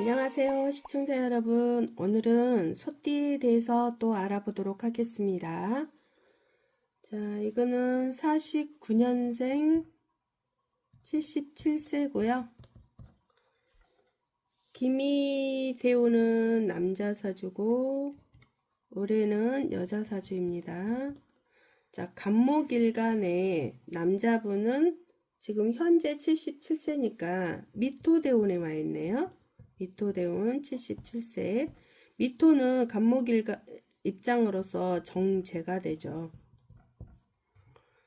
안녕하세요, 시청자 여러분. 오늘은 소띠에 대해서 또 알아보도록 하겠습니다. 자, 이거는 49년생 77세고요. 기미대우는 남자 사주고 올해는 여자 사주입니다. 자, 간목일간에 남자분은 지금 현재 77세니까 미토대운에 와 있네요. 미토대운 77세. 미토는 간목일간 입장으로서 정제가 되죠.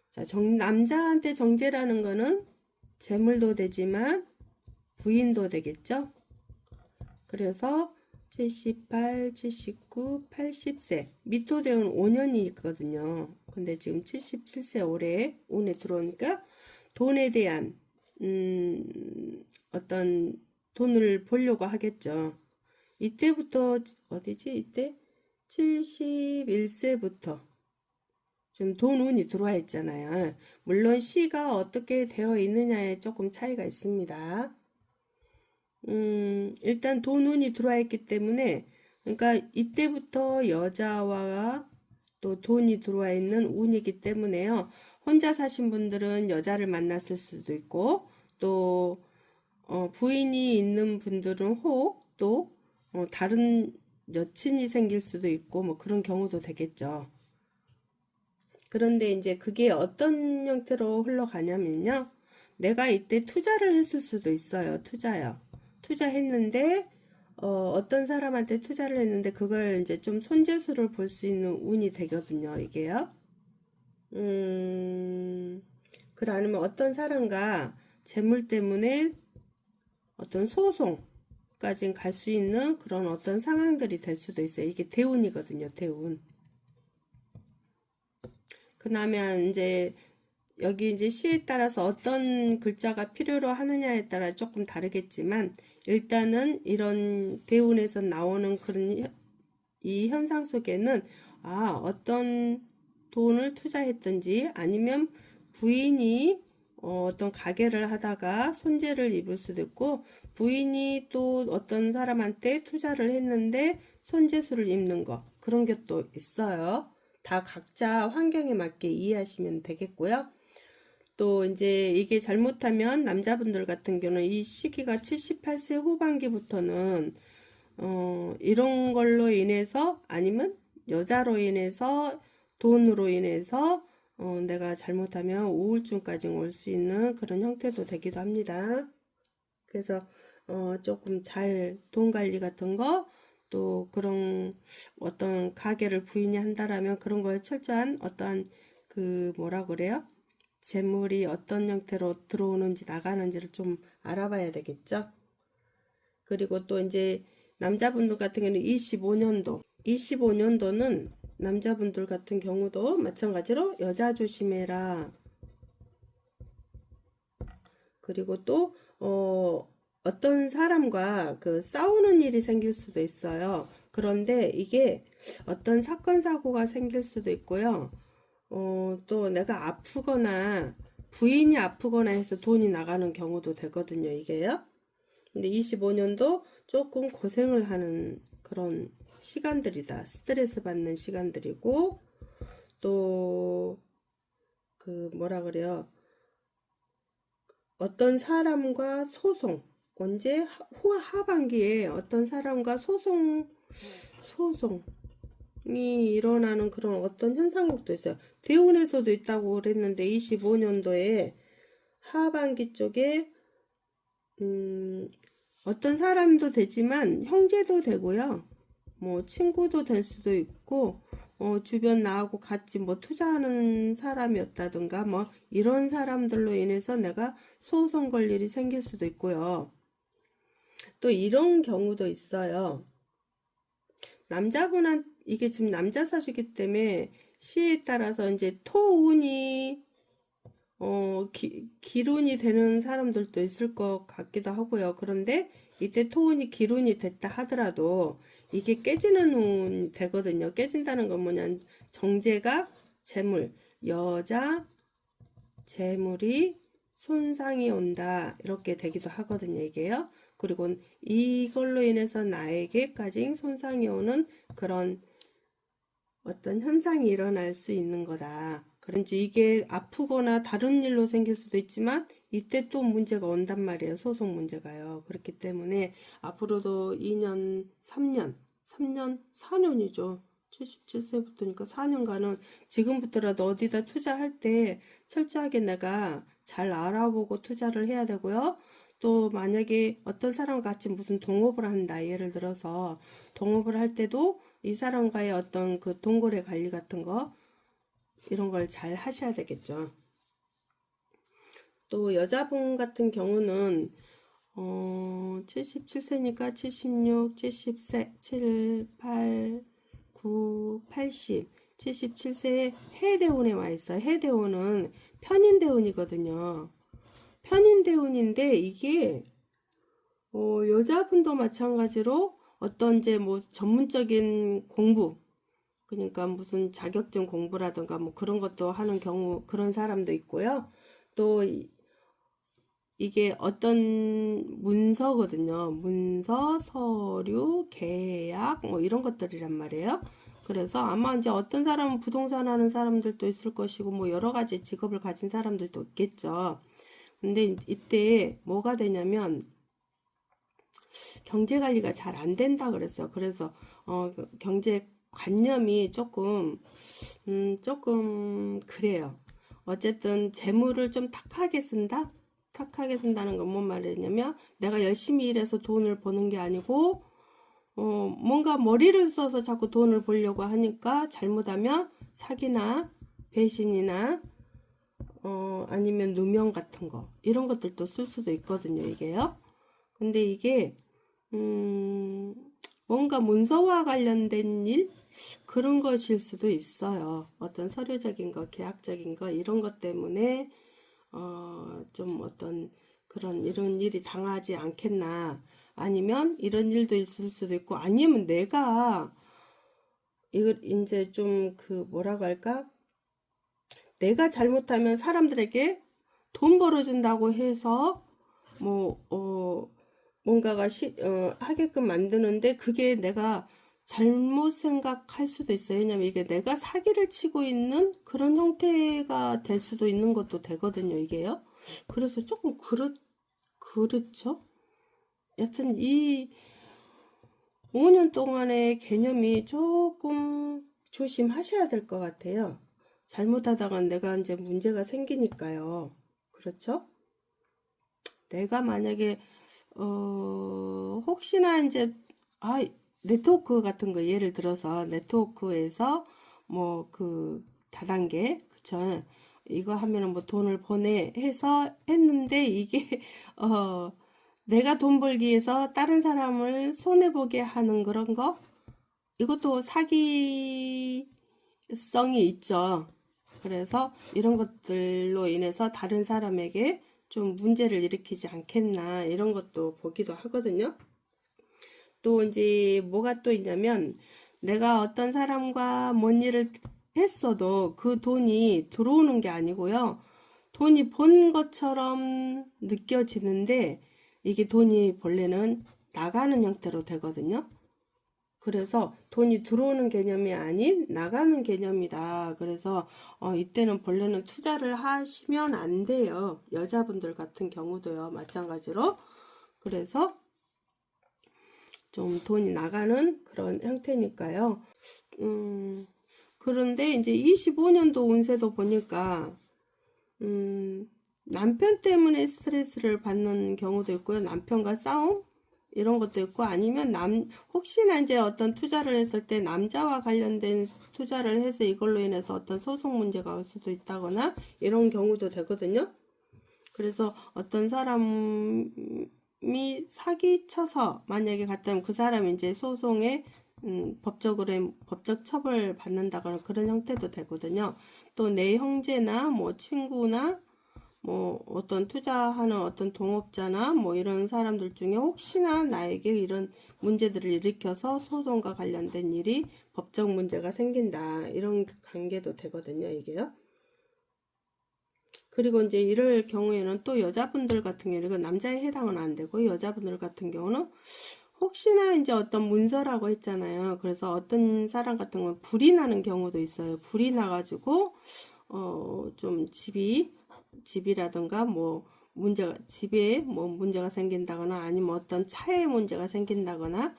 자, 남자한테 정제라는 거는 재물도 되지만 부인도 되겠죠. 그래서 78, 79, 80세 미토대운 5년이 있거든요. 근데 지금 77세 올해 운에 들어오니까 돈에 대한 어떤 돈을 벌려고 하겠죠. 이때부터 어디지? 이때 71세부터 지금 돈 운이 들어와 있잖아요. 물론 시가 어떻게 되어 있느냐에 조금 차이가 있습니다. 일단 돈 운이 들어와 있기 때문에, 그러니까 이때부터 여자와 또 돈이 들어와 있는 운이기 때문에요. 혼자 사신 분들은 여자를 만났을 수도 있고, 또 부인이 있는 분들은 혹 또 다른 여친이 생길 수도 있고 뭐 그런 경우도 되겠죠. 그런데 이제 그게 어떤 형태로 흘러가냐면요. 내가 이때 투자를 했을 수도 있어요. 투자했는데 어떤 사람한테 투자를 했는데 그걸 이제 좀 손재수를 볼 수 있는 운이 되거든요. 이게요. 그래 아니면 어떤 사람과 재물 때문에 어떤 소송까지 갈 수 있는 그런 어떤 상황들이 될 수도 있어요. 이게 대운이거든요. 대운. 그 다음에 이제 여기 이제 시에 따라서 어떤 글자가 필요로 하느냐에 따라 조금 다르겠지만 일단은 이런 대운에서 나오는 그런 이 현상 속에는 어떤 돈을 투자했든지 아니면 부인이 어떤 가게를 하다가 손재를 입을 수도 있고 부인이 또 어떤 사람한테 투자를 했는데 손재수를 입는 거 그런 게 또 있어요. 다 각자 환경에 맞게 이해하시면 되겠고요. 또 이제 이게 잘못하면 남자분들 같은 경우는 이 시기가 78세 후반기부터는 이런 걸로 인해서 아니면 여자로 인해서 돈으로 인해서 내가 잘못하면 우울증까지 올 수 있는 그런 형태도 되기도 합니다. 그래서 조금 잘 돈 관리 같은 거 또 그런 어떤 가게를 부인이 한다라면 그런 거에 철저한 어떠한 그 뭐라 그래요? 재물이 어떤 형태로 들어오는지 나가는지를 좀 알아봐야 되겠죠. 그리고 또 이제 남자분들 같은 경우는 25년도는 남자분들 같은 경우도 마찬가지로 여자 조심해라. 그리고 또 어떤 사람과 그 싸우는 일이 생길 수도 있어요. 그런데 이게 어떤 사건 사고가 생길 수도 있고요. 또 내가 아프거나 부인이 아프거나 해서 돈이 나가는 경우도 되거든요. 이게요. 근데 25년도 조금 고생을 하는 그런 시간들이다. 스트레스 받는 시간들이고 또 그 뭐라 그래요? 어떤 사람과 소송 언제 하반기에 어떤 사람과 소송이 일어나는 그런 어떤 현상국도 있어요. 대운에서도 있다고 그랬는데 25년도에 하반기 쪽에 어떤 사람도 되지만 형제도 되고요. 뭐 친구도 될 수도 있고 주변 나하고 같이 뭐 투자하는 사람이었다든가 뭐 이런 사람들로 인해서 내가 소송 걸 일이 생길 수도 있고요. 또 이런 경우도 있어요. 남자분한 이게 지금 남자 사주기 때문에 시에 따라서 이제 토운이 기룬이 되는 사람들도 있을 것 같기도 하고요. 그런데 이때 토운이 기룬이 됐다 하더라도 이게 깨지는 운 되거든요. 깨진다는 건 뭐냐? 정제가 재물, 여자 재물이 손상이 온다. 이렇게 되기도 하거든요. 이게요. 그리고 이걸로 인해서 나에게까지 손상이 오는 그런 어떤 현상이 일어날 수 있는 거다. 그런지 이게 아프거나 다른 일로 생길 수도 있지만 이때 또 문제가 온단 말이에요. 소송 문제가요. 그렇기 때문에 앞으로도 2년, 3년, 4년이죠. 77세부터니까 4년간은 지금부터라도 어디다 투자할 때 철저하게 내가 잘 알아보고 투자를 해야 되고요. 또 만약에 어떤 사람 같이 무슨 동업을 한다. 예를 들어서 동업을 할 때도 이 사람과의 어떤 그 동거래 관리 같은 거 이런 걸 잘 하셔야 되겠죠. 또 여자분 같은 경우는 77세니까 76, 70세, 7, 8, 9, 80, 77세에 해대운에 와 있어요. 해대운은 편인대운이거든요. 편인대운인데 이게 여자분도 마찬가지로 어떤 이제 뭐 전문적인 공부, 그러니까 무슨 자격증 공부라든가 뭐 그런 것도 하는 경우 그런 사람도 있고요. 또 이게 어떤 문서거든요. 문서, 서류, 계약 뭐 이런 것들이란 말이에요. 그래서 아마 이제 어떤 사람은 부동산 하는 사람들도 있을 것이고 뭐 여러 가지 직업을 가진 사람들도 있겠죠. 근데 이때 뭐가 되냐면 경제 관리가 잘 안 된다 그랬어요. 그래서 경제 관념이 조금 그래요. 어쨌든 재물을 좀 탁하게 쓴다? 탁하게 쓴다는 건 뭔 말이냐면 내가 열심히 일해서 돈을 버는 게 아니고 뭔가 머리를 써서 자꾸 돈을 벌려고 하니까 잘못하면 사기나 배신이나 아니면 누명 같은 거 이런 것들도 쓸 수도 있거든요. 이게요. 근데 이게 뭔가 문서와 관련된 일 그런 것일 수도 있어요. 어떤 서류적인 거, 계약적인 거 이런 것 때문에 좀 어떤 그런 이런 일이 당하지 않겠나. 아니면 이런 일도 있을 수도 있고 아니면 내가 이걸 이제 좀 그 뭐라고 할까? 내가 잘못하면 사람들에게 돈 벌어준다고 해서 뭐 뭔가가 하게끔 만드는데 그게 내가 잘못 생각할 수도 있어요. 왜냐면 이게 내가 사기를 치고 있는 그런 형태가 될 수도 있는 것도 되거든요. 이게요. 그래서 조금 그렇죠. 여튼 이 5년 동안의 개념이 조금 조심하셔야 될 것 같아요. 잘못하다가 내가 이제 문제가 생기니까요. 그렇죠? 내가 만약에 혹시나 이제 네트워크 같은 거 예를 들어서 네트워크에서 뭐 그 다단계 그쵸 이거 하면은 뭐 돈을 보내 해서 했는데 이게 내가 돈 벌기 위해서 다른 사람을 손해 보게 하는 그런 거 이것도 사기성이 있죠. 그래서 이런 것들로 인해서 다른 사람에게 좀 문제를 일으키지 않겠나 이런 것도 보기도 하거든요. 또 이제 뭐가 또 있냐면 내가 어떤 사람과 뭔 일을 했어도 그 돈이 들어오는 게 아니고요. 돈이 본 것처럼 느껴지는데 이게 돈이 본래는 나가는 형태로 되거든요. 그래서 돈이 들어오는 개념이 아닌 나가는 개념이다. 그래서 이때는 본래는 투자를 하시면 안 돼요. 여자분들 같은 경우도요. 마찬가지로. 그래서 좀 돈이 나가는 그런 형태니까요. 그런데 이제 25년도 운세도 보니까 남편 때문에 스트레스를 받는 경우도 있고요. 남편과 싸움 이런 것도 있고 아니면 혹시나 이제 어떤 투자를 했을 때 남자와 관련된 투자를 해서 이걸로 인해서 어떤 소송 문제가 올 수도 있다거나 이런 경우도 되거든요. 그래서 어떤 사람이 사기쳐서 만약에 갔다면 그 사람이 이제 소송에 법적 처벌 받는다거나 그런 형태도 되거든요. 또 내 형제나 뭐 친구나 뭐 어떤 투자하는 어떤 동업자나 뭐 이런 사람들 중에 혹시나 나에게 이런 문제들을 일으켜서 소송과 관련된 일이 법적 문제가 생긴다 이런 관계도 되거든요. 이게요. 그리고 이제 이럴 경우에는 또 여자분들 같은 경우는, 이건 남자에 해당은 안 되고, 여자분들 같은 경우는 혹시나 이제 어떤 문서라고 했잖아요. 그래서 어떤 사람 같은 경우는 불이 나는 경우도 있어요. 불이 나가지고, 좀 집이라든가 뭐, 집에 뭐 문제가 생긴다거나 아니면 어떤 차에 문제가 생긴다거나,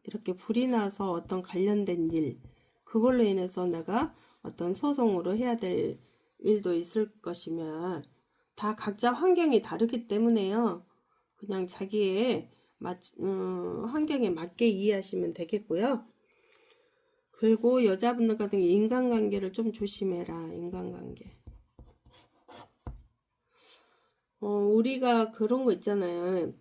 이렇게 불이 나서 어떤 관련된 일, 그걸로 인해서 내가 어떤 소송으로 해야 될 일도 있을 것이면, 다 각자 환경이 다르기 때문에요. 그냥 자기의 환경에 맞게 이해하시면 되겠고요. 그리고 여자분들 같은 경우 인간관계를 좀 조심해라. 인간관계. 우리가 그런 거 있잖아요.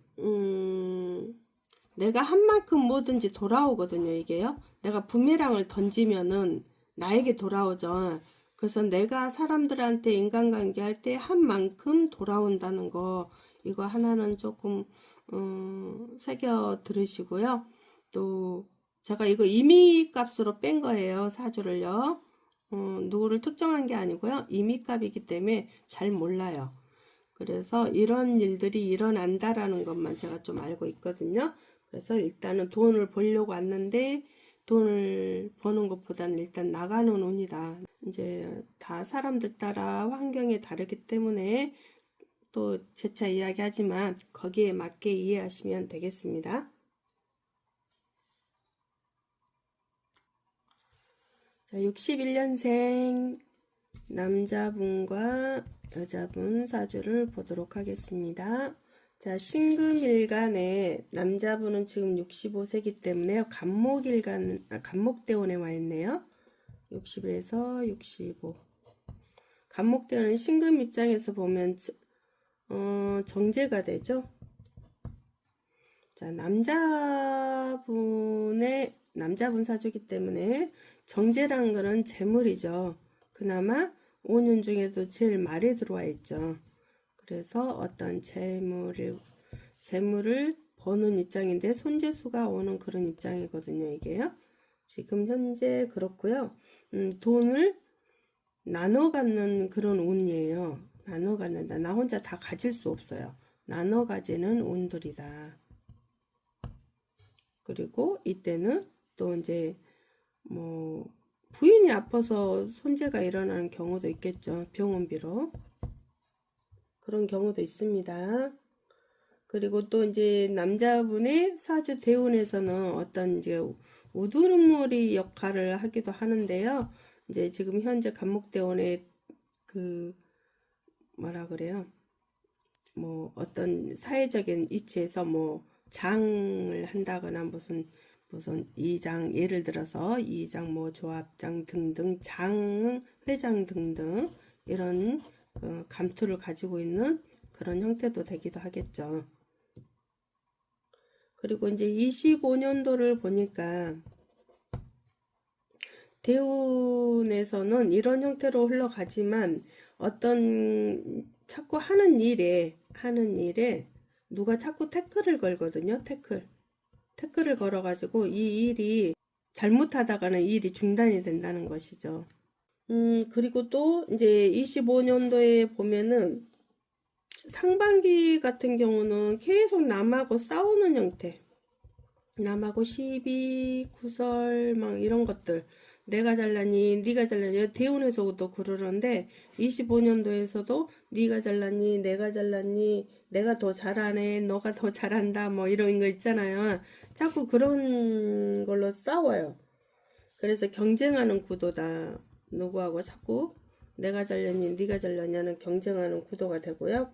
내가 한 만큼 뭐든지 돌아오거든요, 이게요. 내가 부메랑을 던지면은 나에게 돌아오죠. 그래서 내가 사람들한테 인간관계 할 때 한 만큼 돌아온다는 거, 이거 하나는 조금, 새겨 들으시고요. 또, 제가 이거 임의 값으로 뺀 거예요, 사주를요. 누구를 특정한 게 아니고요. 임의 값이기 때문에 잘 몰라요. 그래서 이런 일들이 일어난다라는 것만 제가 좀 알고 있거든요. 그래서 일단은 돈을 벌려고 왔는데 돈을 버는 것보다는 일단 나가는 운이다. 이제 다 사람들 따라 환경이 다르기 때문에 또 재차 이야기하지만 거기에 맞게 이해하시면 되겠습니다. 자, 61년생 남자분과 여자분 사주를 보도록 하겠습니다. 자, 신금일간에 남자분은 지금 65세기 때문에 간목대원에 와 있네요. 60에서 65. 간목대원은 신금 입장에서 보면 정제가 되죠. 자, 남자분 사주기 때문에 정제라는 거는 재물이죠. 그나마 5년 중에도 제일 말에 들어와 있죠. 그래서 어떤 재물을 버는 입장인데 손재수가 오는 그런 입장이거든요, 이게요. 지금 현재 그렇고요. 돈을 나눠 갖는 그런 운이에요. 나눠 갖는다. 나 혼자 다 가질 수 없어요. 나눠 가지는 운들이다. 그리고 이때는 또 이제 뭐 부인이 아파서 손재가 일어나는 경우도 있겠죠. 병원비로. 그런 경우도 있습니다. 그리고 또 이제 남자분의 사주 대운에서는 어떤 이제 우두루머리 역할을 하기도 하는데요. 이제 지금 현재 간목대원의 그 뭐라 그래요? 뭐 어떤 사회적인 위치에서 뭐 장을 한다거나 무슨 이장, 예를 들어서 이장 뭐 조합장 등등 장 회장 등등 이런 감투를 가지고 있는 그런 형태도 되기도 하겠죠. 그리고 이제 25년도를 보니까 대운에서는 이런 형태로 흘러가지만 어떤 자꾸 하는 일에 누가 자꾸 태클을 걸거든요. 태클을 걸어가지고 이 일이 잘못하다가는 이 일이 중단이 된다는 것이죠. 그리고 또 이제 25년도에 보면은 상반기 같은 경우는 계속 남하고 싸우는 형태. 남하고 시비, 구설, 막 이런 것들. 내가 잘나니, 네가 잘나니. 대운에서도 그러는데 25년도에서도 네가 잘나니, 내가 잘나니, 내가 더 잘하네, 너가 더 잘한다, 뭐 이런 거 있잖아요. 자꾸 그런 걸로 싸워요. 그래서 경쟁하는 구도다. 누구하고 자꾸 내가 잘났니, 네가 잘났냐는 경쟁하는 구도가 되고요.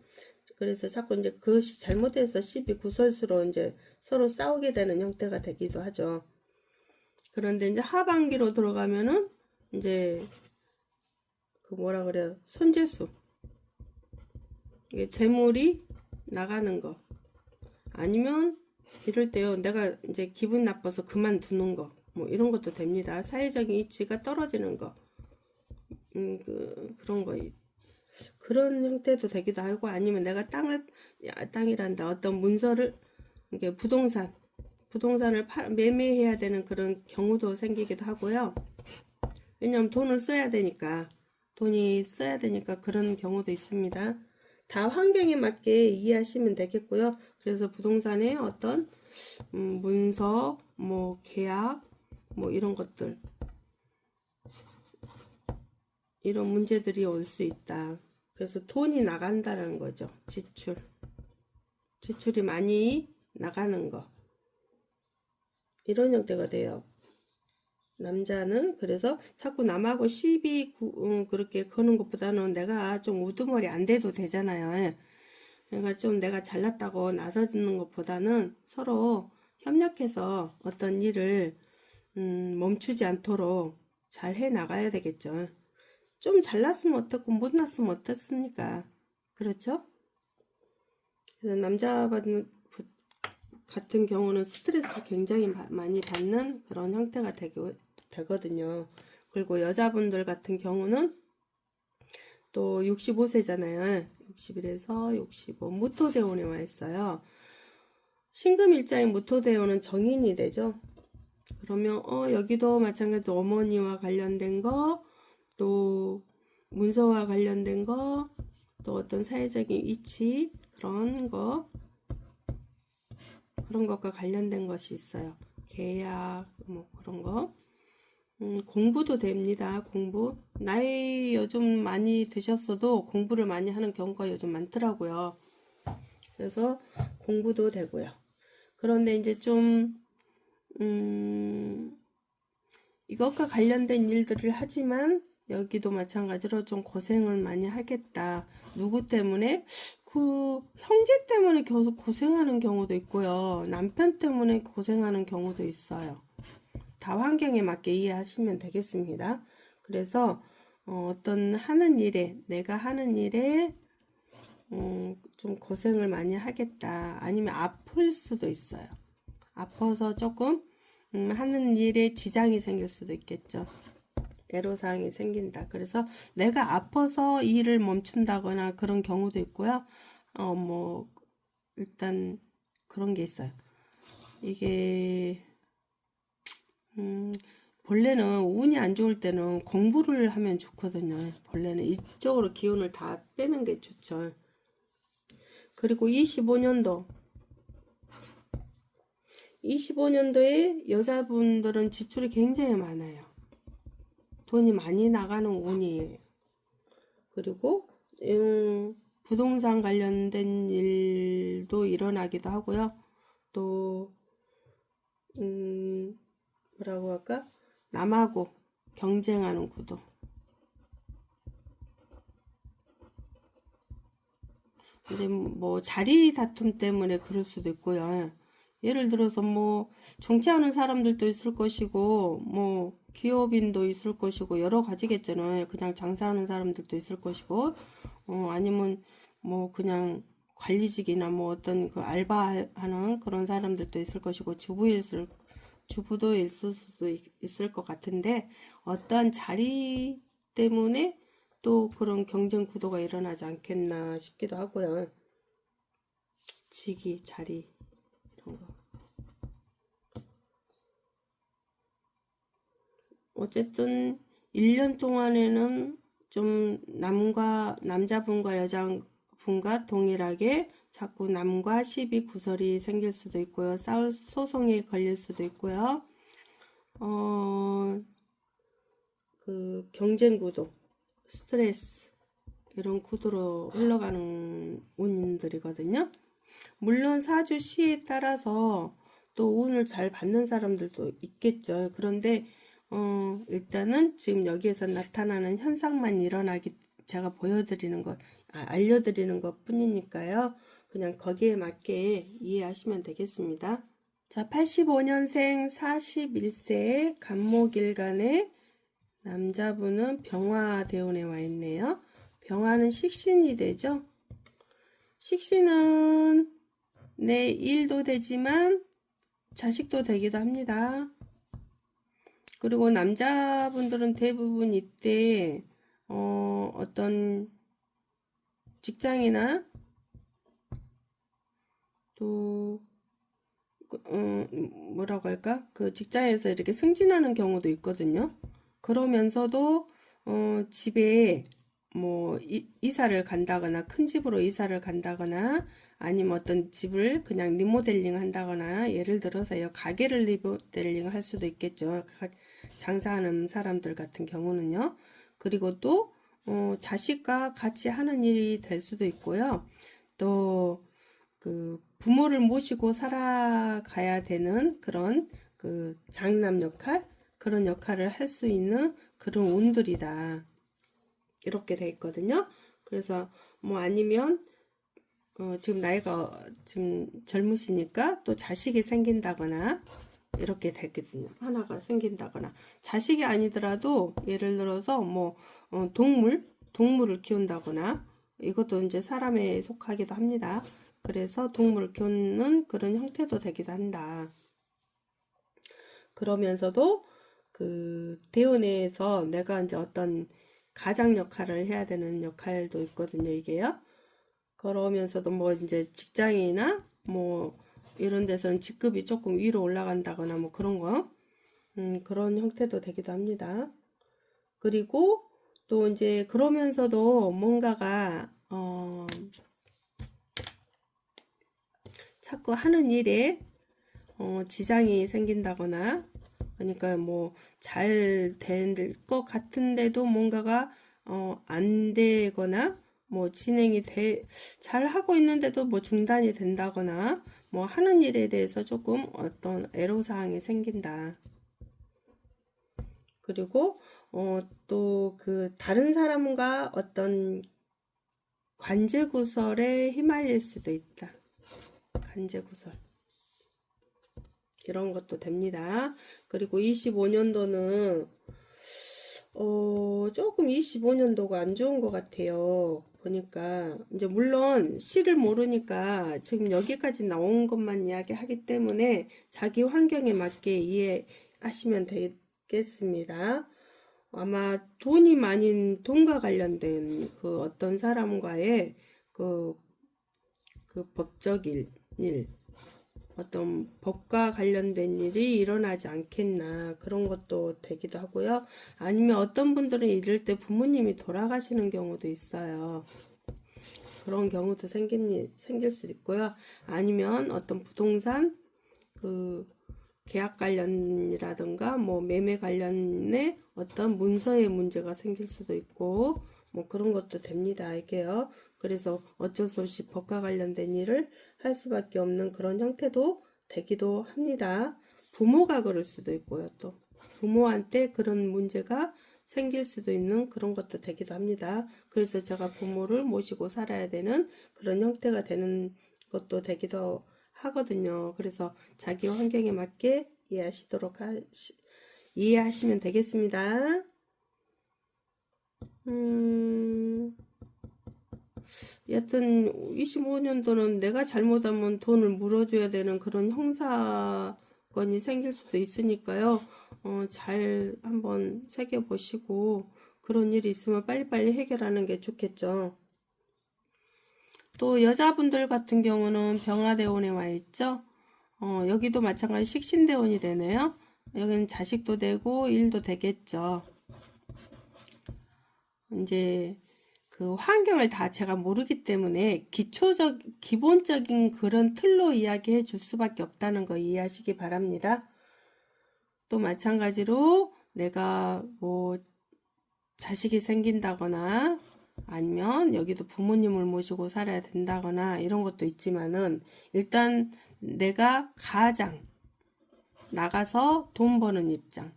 그래서 자꾸 이제 그것이 잘못해서 시비 구설수로 이제 서로 싸우게 되는 형태가 되기도 하죠. 그런데 이제 하반기로 들어가면은 이제 그 뭐라 그래요? 손재수. 이게 재물이 나가는 거. 아니면 이럴 때요. 내가 이제 기분 나빠서 그만두는 거. 뭐 이런 것도 됩니다. 사회적인 이치가 떨어지는 거. 그런 거. 그런 형태도 되기도 하고 아니면 내가 땅이란다. 어떤 문서를 이게 부동산을 매매해야 되는 그런 경우도 생기기도 하고요. 왜냐면 돈을 써야 되니까 돈이 써야 되니까 그런 경우도 있습니다. 다 환경에 맞게 이해하시면 되겠고요. 그래서 부동산의 어떤 문서, 뭐 계약, 뭐 이런 것들, 이런 문제들이 올 수 있다. 그래서 돈이 나간다는 거죠. 지출이 많이 나가는 거. 이런 형태가 돼요. 남자는 그래서 자꾸 남하고 시비 그렇게 거는 것보다는 내가 좀 우두머리 안 돼도 되잖아요. 그러니까 좀 내가 잘났다고 나서는 것보다는 서로 협력해서 어떤 일을 멈추지 않도록 잘 해 나가야 되겠죠. 좀 잘났으면 어떻고 못났으면 어떻습니까? 그렇죠? 그래서 같은 경우는 스트레스 굉장히 많이 받는 그런 형태가 되거든요. 그리고 여자분들 같은 경우는 또 65세잖아요. 61에서 65 무토대운에 와 있어요. 신금일자인 무토대운은 정인이 되죠. 그러면 여기도 마찬가지로 어머니와 관련된 거, 또 문서와 관련된 거, 또 어떤 사회적인 위치 그런 것과 관련된 것이 있어요. 계약 뭐 그런 거. 공부도 됩니다. 공부. 나이 요즘 많이 드셨어도 공부를 많이 하는 경우가 요즘 많더라고요. 그래서 공부도 되고요. 그런데 이제 좀 이것과 관련된 일들을 하지만 여기도 마찬가지로 좀 고생을 많이 하겠다. 누구 때문에? 그 형제 때문에 계속 고생하는 경우도 있고요. 남편 때문에 고생하는 경우도 있어요. 다 환경에 맞게 이해하시면 되겠습니다. 그래서 어떤 하는 일에 내가 하는 일에 좀 고생을 많이 하겠다. 아니면 아플 수도 있어요. 아파서 조금 하는 일에 지장이 생길 수도 있겠죠. 애로사항이 생긴다. 그래서 내가 아파서 일을 멈춘다거나 그런 경우도 있고요. 뭐 일단 그런 게 있어요. 이게 본래는 운이 안 좋을 때는 공부를 하면 좋거든요. 본래는 이쪽으로 기운을 다 빼는 게 좋죠. 그리고 25년도에 여자분들은 지출이 굉장히 많아요. 돈이 많이 나가는 운이에요. 그리고 부동산 관련된 일도 일어나기도 하고요. 또 뭐라고 할까? 남하고 경쟁하는 구도. 이제 뭐 자리 다툼 때문에 그럴 수도 있고요. 예를 들어서 뭐 정치하는 사람들도 있을 것이고 뭐 기업인도 있을 것이고 여러 가지겠잖아요. 그냥 장사하는 사람들도 있을 것이고 아니면 뭐 그냥 관리직이나 뭐 어떤 그 알바하는 그런 사람들도 있을 것이고 주부도 있을 수도 있을 것 같은데 어떠한 자리 때문에 또 그런 경쟁 구도가 일어나지 않겠나 싶기도 하고요. 직위, 자리 이런 거. 어쨌든 1년 동안에는 좀 남자분과 여자분과 동일하게 자꾸 남과 시비 구설이 생길 수도 있고요. 소송에 걸릴 수도 있고요. 그 경쟁 구도, 스트레스 이런 구도로 흘러가는 운들이거든요. 물론 사주 시에 따라서 또 운을 잘 받는 사람들도 있겠죠. 그런데 일단은 지금 여기에서 나타나는 현상만 제가 알려드리는 것 뿐이니까요. 그냥 거기에 맞게 이해하시면 되겠습니다. 자, 85년생 41세 간목일간의 남자분은 병화대운에 와 있네요. 병화는 식신이 되죠. 식신은 내 일도 되지만 자식도 되기도 합니다. 그리고 남자분들은 대부분 이때 어떤 직장이나 또 뭐라고 할까? 그 직장에서 이렇게 승진하는 경우도 있거든요. 그러면서도 집에 뭐 이사를 간다거나 큰 집으로 이사를 간다거나 아니면 어떤 집을 그냥 리모델링 한다거나 예를 들어서요 가게를 리모델링 할 수도 있겠죠. 장사하는 사람들 같은 경우는요. 그리고 또 자식과 같이 하는 일이 될 수도 있고요. 또 그 부모를 모시고 살아가야 되는 그런 그 장남 역할 그런 역할을 할 수 있는 그런 운들이다. 이렇게 돼 있거든요. 그래서 뭐 아니면 지금 나이가 지금 젊으시니까 또 자식이 생긴다거나 이렇게 되거든요. 하나가 생긴다거나 자식이 아니더라도 예를 들어서 뭐 동물을 키운다거나 이것도 이제 사람에 속하기도 합니다. 그래서 동물을 키우는 그런 형태도 되기도 한다. 그러면서도 그 대원에서 내가 이제 어떤 가장 역할을 해야 되는 역할도 있거든요, 이게요. 그러면서도 뭐 이제 직장이나 뭐 이런 데서는 직급이 조금 위로 올라간다거나 뭐 그런 거, 그런 형태도 되기도 합니다. 그리고 또 이제 그러면서도 뭔가가, 자꾸 하는 일에, 지장이 생긴다거나, 그러니까 뭐 잘 될 것 같은데도 뭔가가 안 되거나 뭐 잘 하고 있는데도 뭐 중단이 된다거나 뭐 하는 일에 대해서 조금 어떤 애로사항이 생긴다. 그리고 또 그 다른 사람과 어떤 관제구설에 휘말릴 수도 있다. 관제구설. 이런 것도 됩니다. 그리고 25년도는 조금 25년도가 안 좋은 것 같아요. 보니까 이제 물론 시를 모르니까 지금 여기까지 나온 것만 이야기하기 때문에 자기 환경에 맞게 이해하시면 되겠습니다. 아마 돈이 많은 돈과 관련된 그 어떤 사람과의 그 법적 일, 어떤 법과 관련된 일이 일어나지 않겠나 그런 것도 되기도 하고요. 아니면 어떤 분들은 이럴 때 부모님이 돌아가시는 경우도 있어요. 그런 경우도 생길 수 있고요. 아니면 어떤 부동산 그 계약 관련이라든가 뭐 매매 관련에 어떤 문서의 문제가 생길 수도 있고 뭐 그런 것도 됩니다. 이게요. 그래서 어쩔 수 없이 법과 관련된 일을 할 수밖에 없는 그런 형태도 되기도 합니다. 부모가 그럴 수도 있고요. 또 부모한테 그런 문제가 생길 수도 있는 그런 것도 되기도 합니다. 그래서 제가 부모를 모시고 살아야 되는 그런 형태가 되는 것도 되기도 하거든요. 그래서 자기 환경에 맞게 이해하시면 되겠습니다. 여튼 25년도는 내가 잘못하면 돈을 물어줘야 되는 그런 형사건이 생길 수도 있으니까요. 잘 한번 새겨보시고 그런 일이 있으면 빨리빨리 해결하는 게 좋겠죠. 또 여자분들 같은 경우는 병화대원에 와 있죠. 여기도 마찬가지 식신대원이 되네요. 여기는 자식도 되고 일도 되겠죠. 이제 그 환경을 다 제가 모르기 때문에 기본적인 그런 틀로 이야기해 줄 수밖에 없다는 거 이해하시기 바랍니다. 또 마찬가지로 내가 뭐 자식이 생긴다거나 아니면 여기도 부모님을 모시고 살아야 된다거나 이런 것도 있지만은 일단 내가 가장 나가서 돈 버는 입장.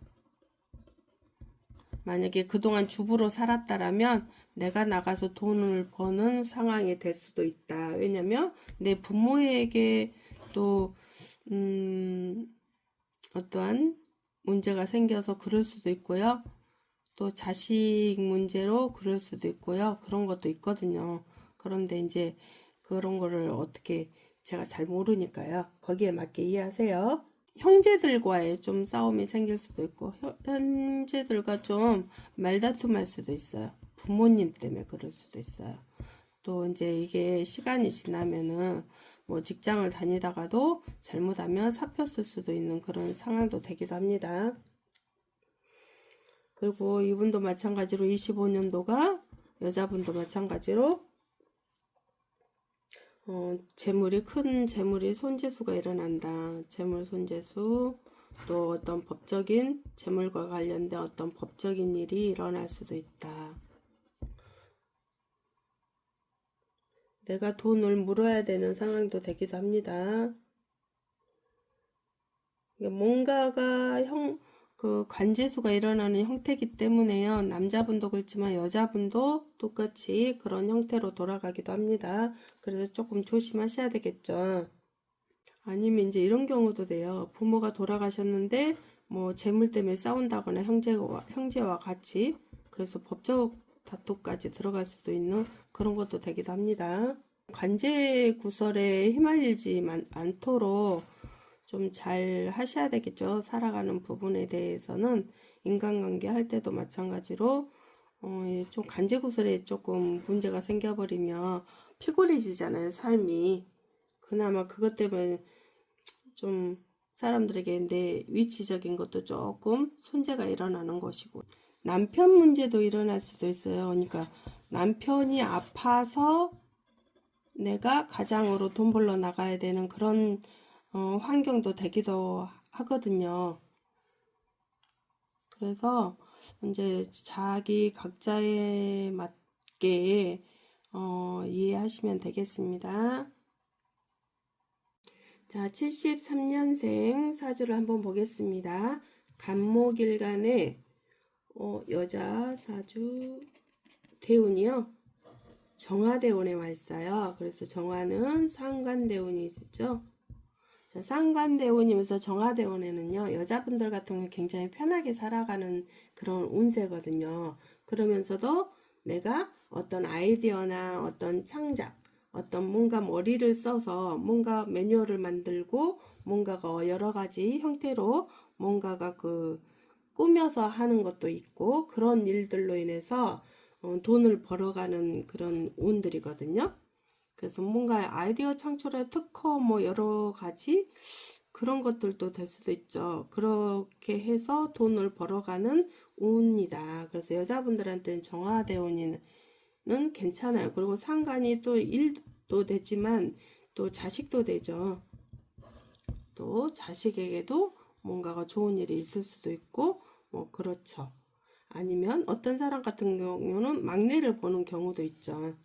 만약에 그동안 주부로 살았다라면 내가 나가서 돈을 버는 상황이 될 수도 있다. 왜냐면 내 부모에게 또 어떠한 문제가 생겨서 그럴 수도 있고요. 또 자식 문제로 그럴 수도 있고요. 그런 것도 있거든요. 그런데 이제 그런 거를 어떻게 제가 잘 모르니까요. 거기에 맞게 이해하세요. 형제들과의 좀 싸움이 생길 수도 있고 형제들과 좀 말다툼할 수도 있어요. 부모님 때문에 그럴 수도 있어요. 또 이제 이게 시간이 지나면은 뭐 직장을 다니다가도 잘못하면 사표 쓸 수도 있는 그런 상황도 되기도 합니다. 그리고 이분도 마찬가지로 25년도가 여자분도 마찬가지로 재물이 큰 재물이 손재수가 일어난다. 재물 손재수 또 어떤 법적인 재물과 관련된 어떤 법적인 일이 일어날 수도 있다. 내가 돈을 물어야 되는 상황도 되기도 합니다. 뭔가가 그 관재수가 일어나는 형태이기 때문에요. 남자분도 그렇지만 여자분도 똑같이 그런 형태로 돌아가기도 합니다. 그래서 조금 조심하셔야 되겠죠. 아니면 이제 이런 경우도 돼요. 부모가 돌아가셨는데 뭐 재물 때문에 싸운다거나 형제와 같이 그래서 법적 다투까지 들어갈 수도 있는 그런 것도 되기도 합니다. 관제 구설에 휘말리지 않도록 좀 잘 하셔야 되겠죠. 살아가는 부분에 대해서는 인간관계 할 때도 마찬가지로 좀 관제구설에 조금 문제가 생겨버리면 피곤해지잖아요. 삶이. 그나마 그것 때문에 좀 사람들에게 내 위치적인 것도 조금 손재가 일어나는 것이고 남편 문제도 일어날 수도 있어요. 그러니까 남편이 아파서 내가 가장으로 돈 벌러 나가야 되는 그런 환경도 되기도 하거든요. 그래서 이제 자기 각자에 맞게 이해하시면 되겠습니다. 자, 73년생 사주를 한번 보겠습니다. 간목일간에 여자 사주 대운이요. 정화대운에 와 있어요. 그래서 정화는 상관대운이 있죠. 자, 상관대운이면서 정화대운에는요. 여자분들 같은 경우 굉장히 편하게 살아가는 그런 운세거든요. 그러면서도 내가 어떤 아이디어나 어떤 창작, 어떤 뭔가 머리를 써서 뭔가 매뉴얼을 만들고 뭔가가 여러 가지 형태로 뭔가가 꾸며서 하는 것도 있고 그런 일들로 인해서 돈을 벌어가는 그런 운들이거든요. 그래서 뭔가 아이디어 창출의 특허 뭐 여러 가지 그런 것들도 될 수도 있죠. 그렇게 해서 돈을 벌어가는 운이다. 그래서 여자분들한테는 정화대운은 괜찮아요. 그리고 상관이 또 일도 되지만 또 자식도 되죠. 또 자식에게도 뭔가가 좋은 일이 있을 수도 있고 뭐 그렇죠. 아니면 어떤 사람 같은 경우는 막내를 보는 경우도 있죠.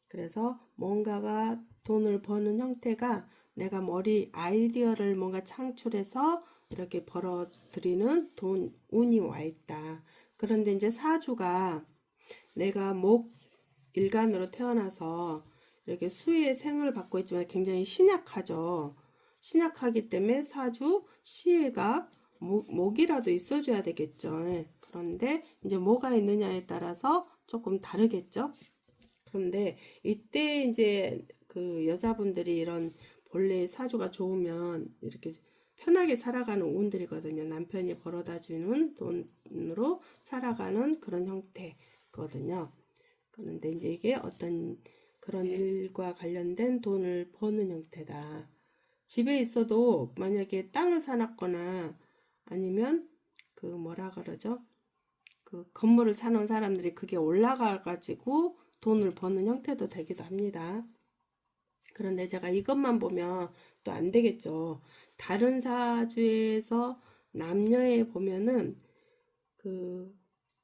그래서 뭔가가 돈을 버는 형태가 내가 아이디어를 뭔가 창출해서 이렇게 벌어들이는 운이 와 있다. 그런데 이제 사주가 내가 일간으로 태어나서 이렇게 수의 생을 받고 있지만 굉장히 신약하죠. 신약하기 때문에 사주 시해가 목이라도 있어줘야 되겠죠. 그런데 이제 뭐가 있느냐에 따라서 조금 다르겠죠. 그런데 이때 이제 그 여자분들이 이런 본래 사주가 좋으면 이렇게 편하게 살아가는 운들이거든요. 남편이 벌어다 주는 돈으로 살아가는 그런 형태거든요. 그런데 이제 이게 어떤 그런 일과 관련된 돈을 버는 형태다. 집에 있어도 만약에 땅을 사놨거나 아니면 그 뭐라 그러죠? 그 건물을 사놓은 사람들이 그게 올라가 가지고 돈을 버는 형태도 되기도 합니다. 그런데 제가 이것만 보면 또 안 되겠죠. 다른 사주에서 남녀에 보면은 그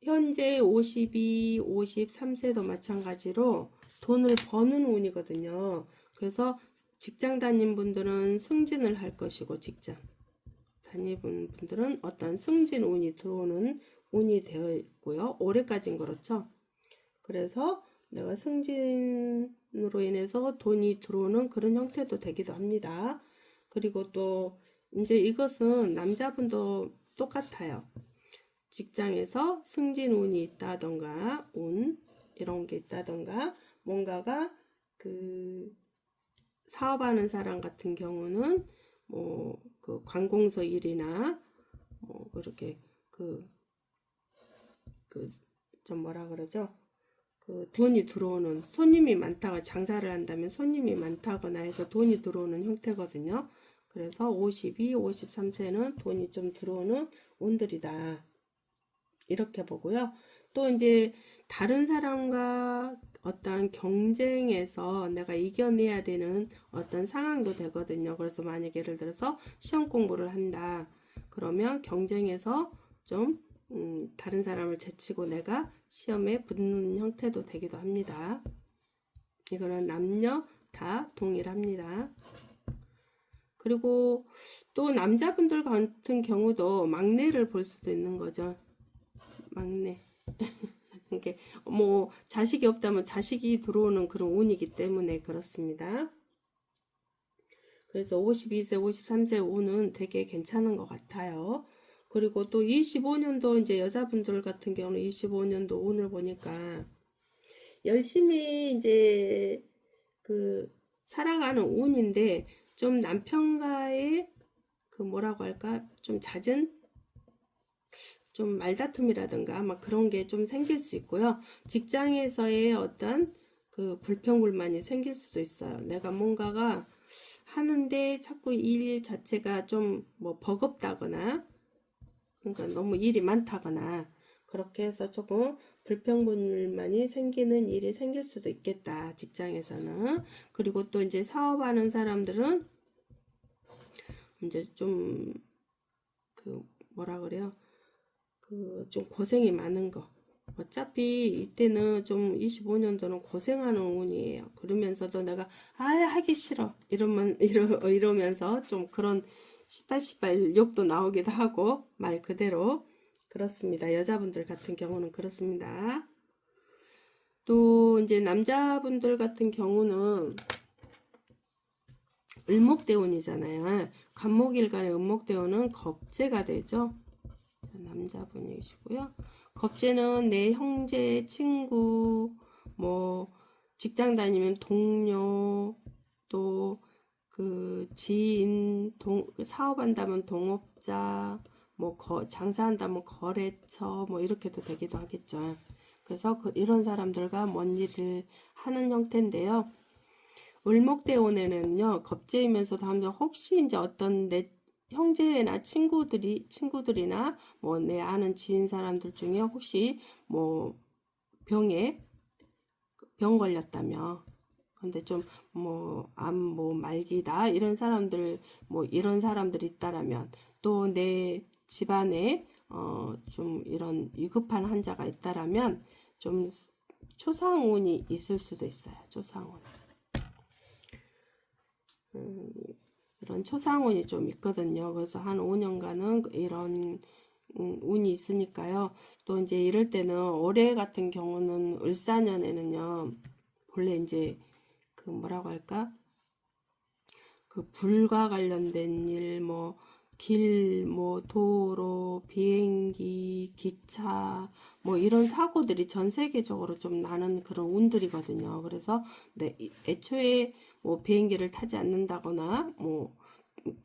현재 52, 53세도 마찬가지로 돈을 버는 운이거든요. 그래서 직장 다닌 분들은 승진을 할 것이고 직장 다닌 분들은 어떤 승진 운이 들어오는 운이 되어 있고요. 올해까지는 그렇죠. 그래서 내가 승진으로 인해서 돈이 들어오는 그런 형태도 되기도 합니다. 그리고 또 이제 이것은 남자분도 똑같아요. 직장에서 승진 운이 있다던가 이런 게 있다던가 뭔가가 사업하는 사람 같은 경우는 뭐 그 관공서 일이나 뭐 그렇게 좀 뭐라 그러죠? 돈이 들어오는 손님이 많다고 장사를 한다면 손님이 많다거나 해서 돈이 들어오는 형태거든요. 그래서 52, 53세는 돈이 좀 들어오는 운들이다. 이렇게 보고요. 또 이제 다른 사람과 어떤 경쟁에서 내가 이겨내야 되는 어떤 상황도 되거든요. 그래서 만약 예를 들어서 시험 공부를 한다. 그러면 경쟁에서 좀 다른 사람을 제치고 내가 시험에 붙는 형태도 되기도 합니다. 이거는 남녀 다 동일합니다. 그리고 또 남자분들 같은 경우도 막내를 볼 수도 있는 거죠. 막내. 이게 뭐 자식이 없다면 자식이 들어오는 그런 운이기 때문에 그렇습니다. 그래서 52세, 53세 운은 되게 괜찮은 것 같아요. 그리고 또 25년도 이제 여자분들 같은 경우는 25년도 운을 보니까 열심히 이제 그 살아가는 운인데 좀 남편과의 그 뭐라고 할까 좀 잦은 좀 말다툼이라든가 막 그런 게 좀 생길 수 있고요. 직장에서의 어떤 그 불평불만이 생길 수도 있어요. 내가 뭔가가 하는데 자꾸 일 자체가 좀 뭐 버겁다거나 그러니까 너무 일이 많다거나 그렇게 해서 조금 불평불만이 생기는 일이 생길 수도 있겠다. 직장에서는. 그리고 또 이제 사업하는 사람들은 이제 좀 그 뭐라 그래요? 그 좀 고생이 많은 거. 어차피 이때는 좀 25년도는 고생하는 운이에요. 그러면서도 내가 하기 싫어 이러면서 좀 그런 시발시발 욕도 나오기도 하고 말 그대로 그렇습니다. 여자분들 같은 경우는 그렇습니다. 또 이제 남자분들 같은 경우는 을목대운이잖아요. 간목일간의 을목대운은 겁재가 되죠. 남자분이시고요. 겁재는 내 형제, 친구, 뭐 직장 다니면 동료, 또 그 지인, 사업한다면 동업자, 뭐 장사한다면 거래처, 뭐 이렇게도 되기도 하겠죠. 그래서 이런 사람들과 뭔 일을 하는 형태인데요. 을목대운에는요, 겁재이면서도 하면 혹시 이제 어떤 내 형제나 친구들이나 뭐 내 아는 지인 사람들 중에 혹시 뭐 병 걸렸다며. 근데 좀 뭐 뭐 말기다 이런 사람들 뭐 이런 사람들이 있다라면 또 내 집안에 좀 이런 위급한 환자가 있다라면 좀 초상운이 있을 수도 있어요. 초상운. 이런 초상운이 좀 있거든요. 그래서 한 5년간은 이런 운이 있으니까요. 또 이제 이럴 때는 올해 같은 경우는 을사년에는요. 본래 이제 그 뭐라고 할까? 그 불과 관련된 일, 뭐 길, 뭐 도로, 비행기, 기차, 뭐 이런 사고들이 전 세계적으로 좀 나는 그런 운들이거든요. 그래서 애초에 뭐 비행기를 타지 않는다거나 뭐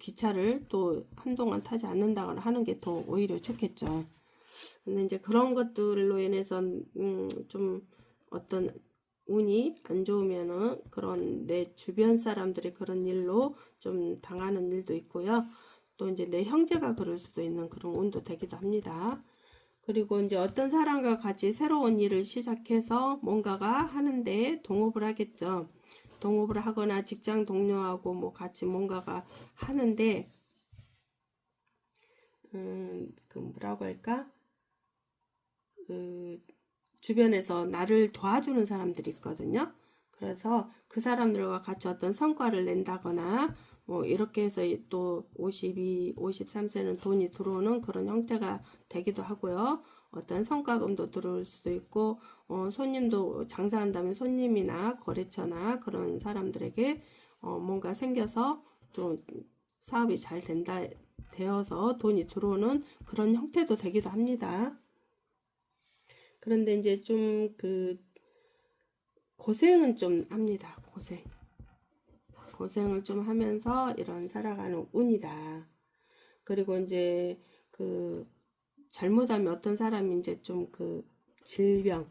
기차를 또 한동안 타지 않는다거나 하는 게 더 오히려 좋겠죠. 근데 이제 그런 것들로 인해서 좀 어떤 운이 안 좋으면은 그런 내 주변 사람들이 그런 일로 좀 당하는 일도 있고요. 또 이제 내 형제가 그럴 수도 있는 그런 운도 되기도 합니다. 그리고 이제 어떤 사람과 같이 새로운 일을 시작해서 뭔가가 하는데 동업을 하겠죠. 동업을 하거나 직장 동료하고 뭐 같이 뭔가가 하는데 그 뭐라고 할까? 그 주변에서 나를 도와주는 사람들이 있거든요. 그래서 그 사람들과 같이 어떤 성과를 낸다거나 뭐 이렇게 해서 또 52, 53세는 돈이 들어오는 그런 형태가 되기도 하고요. 어떤 성과금도 들어올 수도 있고 손님도 장사한다면 손님이나 거래처나 그런 사람들에게 뭔가 생겨서 또 사업이 잘 되어서 돈이 들어오는 그런 형태도 되기도 합니다. 그런데 이제 좀 고생은 좀 합니다. 고생을 좀 하면서 이런 살아가는 운이다. 그리고 이제 잘못하면 어떤 사람이 이제 좀 질병,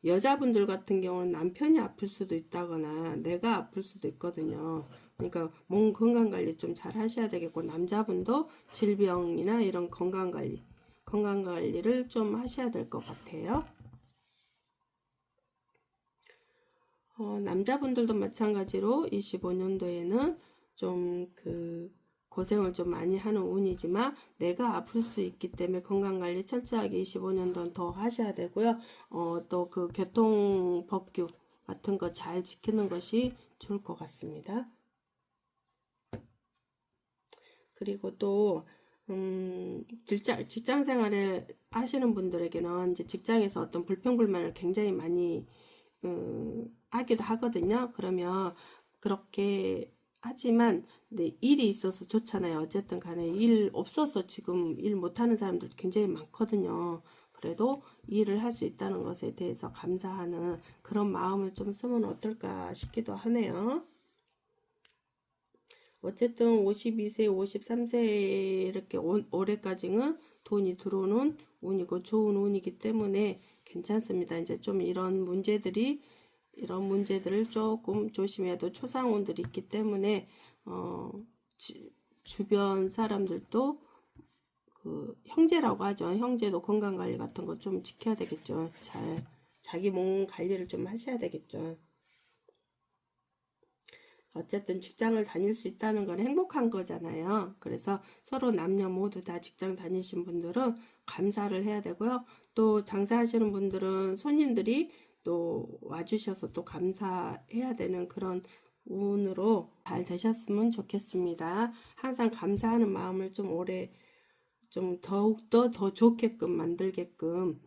여자분들 같은 경우는 남편이 아플 수도 있다거나 내가 아플 수도 있거든요. 그러니까 몸 건강 관리 좀 잘 하셔야 되겠고 남자분도 질병이나 이런 건강 관리 건강관리를 좀 하셔야 될 것 같아요. 남자분들도 마찬가지로 25년도에는 좀 고생을 좀 많이 하는 운이지만 내가 아플 수 있기 때문에 건강관리 철저하게 25년도는 더 하셔야 되고요. 또 교통법규 같은 거 잘 지키는 것이 좋을 것 같습니다. 그리고 또 직장 생활을 하시는 분들에게는 이제 직장에서 어떤 불평불만을 굉장히 많이 하기도 하거든요. 그러면 그렇게 하지만 일이 있어서 좋잖아요. 어쨌든 간에 일 없어서 지금 일 못하는 사람들 굉장히 많거든요. 그래도 일을 할 수 있다는 것에 대해서 감사하는 그런 마음을 좀 쓰면 어떨까 싶기도 하네요. 어쨌든 52세, 53세 이렇게 올해까지는 돈이 들어오는 운이고 좋은 운이기 때문에 괜찮습니다. 이제 좀 이런 문제들을 조금 조심해도 초상운들이 있기 때문에 주변 사람들도 형제라고 하죠. 형제도 건강관리 같은 거 좀 지켜야 되겠죠. 자기 몸 관리를 좀 하셔야 되겠죠. 어쨌든 직장을 다닐 수 있다는 건 행복한 거잖아요. 그래서 서로 남녀 모두 다 직장 다니신 분들은 감사를 해야 되고요. 또 장사하시는 분들은 손님들이 또 와주셔서 또 감사해야 되는 그런 운으로 잘 되셨으면 좋겠습니다. 항상 감사하는 마음을 좀 더욱더 더 좋게끔 만들게끔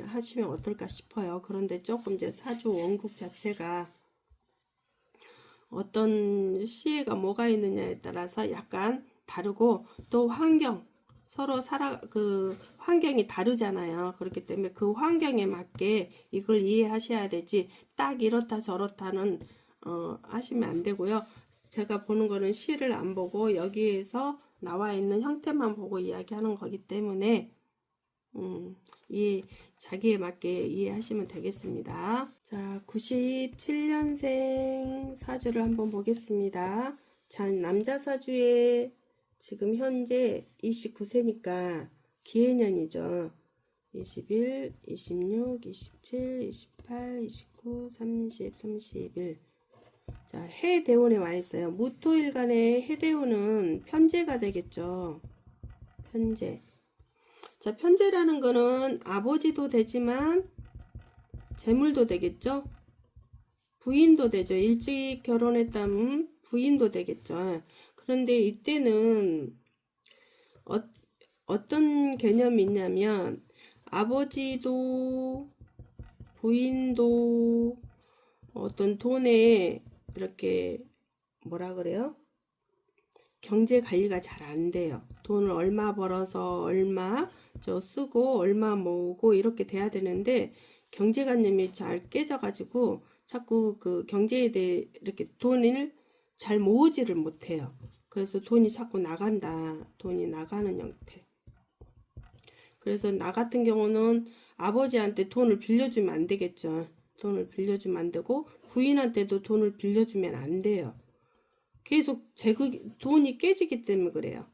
하시면 어떨까 싶어요. 그런데 조금 이제 사주 원국 자체가 어떤 시에가 뭐가 있느냐에 따라서 약간 다르고 또 서로 환경이 다르잖아요. 그렇기 때문에 그 환경에 맞게 이걸 이해하셔야 되지 딱 이렇다 저렇다는 하시면 안 되고요. 제가 보는 거는 시를 안 보고 여기에서 나와 있는 형태만 보고 이야기하는 거기 때문에 자기에 맞게 이해하시면 되겠습니다. 자, 97년생 사주를 한번 보겠습니다. 자, 남자 사주에 지금 현재 29세니까 기해년이죠. 21, 26, 27, 28, 29, 30, 31. 자, 해대운에 와 있어요. 무토일간의 해대운은 편재가 되겠죠. 편재. 자, 편재라는 거는 아버지도 되지만 재물도 되겠죠. 부인도 되죠. 일찍 결혼했다면 부인도 되겠죠. 그런데 이때는 어떤 개념이 있냐면 아버지도 부인도 어떤 돈에 이렇게 뭐라 그래요? 경제 관리가 잘 안 돼요. 돈을 얼마 벌어서 얼마 쓰고 얼마 모으고 이렇게 돼야 되는데 경제관념이 잘 깨져가지고 자꾸 그 경제에 대해 이렇게 돈을 잘 모으지를 못해요. 그래서 돈이 자꾸 나간다. 돈이 나가는 형태. 그래서 나 같은 경우는 아버지한테 돈을 빌려주면 안 되겠죠. 돈을 빌려주면 안 되고 부인한테도 돈을 빌려주면 안 돼요. 계속 돈이 깨지기 때문에 그래요.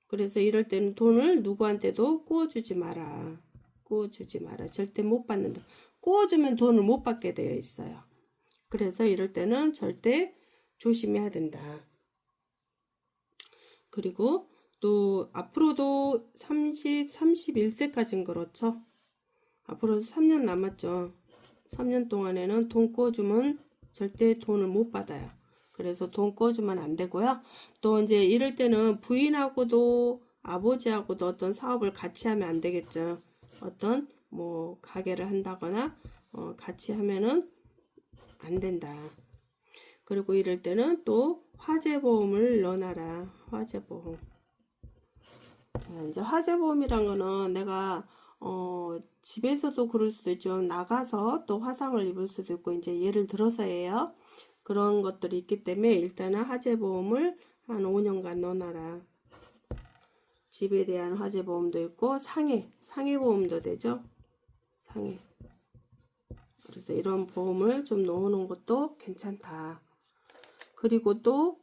그래서 이럴 때는 돈을 누구한테도 꾸어주지 마라. 꾸어주지 마라. 절대 못 받는다. 꾸어주면 돈을 못 받게 되어 있어요. 그래서 이럴 때는 절대 조심해야 된다. 그리고 또 앞으로도 31세까지는 그렇죠. 앞으로 3년 남았죠. 3년 동안에는 돈 꾸어주면 절대 돈을 못 받아요. 그래서 돈 꿔주면 안 되고요. 또 이제 이럴 때는 부인하고도 아버지하고도 어떤 사업을 같이 하면 안 되겠죠. 어떤 가게를 한다거나 같이 하면은 안 된다. 그리고 이럴 때는 또 화재보험을 넣어놔라. 화재보험. 자, 이제 화재보험이란 거는 내가 집에서도 그럴 수도 있죠. 나가서 또 화상을 입을 수도 있고 이제 예를 들어서예요. 그런 것들이 있기 때문에 일단은 화재보험을 한 5년간 넣어놔라. 집에 대한 화재보험도 있고 상해보험도 되죠. 상해. 그래서 이런 보험을 좀 넣어놓은 것도 괜찮다. 그리고 또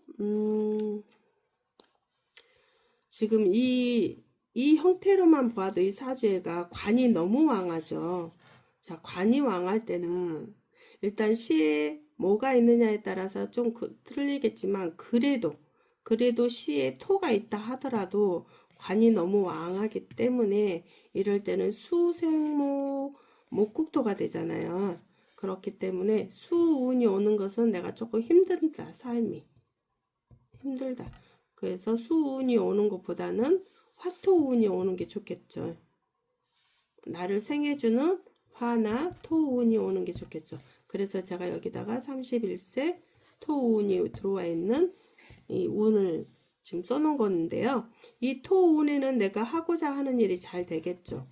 지금 이 이 형태로만 봐도 이 사주애가 관이 너무 왕하죠. 자, 관이 왕할 때는 일단 시에 뭐가 있느냐에 따라서 좀 틀리겠지만 그래도 시에 토가 있다 하더라도 관이 너무 왕하기 때문에 이럴 때는 수생목 목국토가 되잖아요. 그렇기 때문에 수운이 오는 것은 내가 조금 힘들다, 삶이 힘들다. 그래서 수운이 오는 것보다는 화토운이 오는 게 좋겠죠. 나를 생해주는 화나 토운이 오는 게 좋겠죠. 그래서 제가 여기다가 31세 토운이 들어와 있는 이 운을 지금 써놓은 건데요. 이 토운에는 내가 하고자 하는 일이 잘 되겠죠.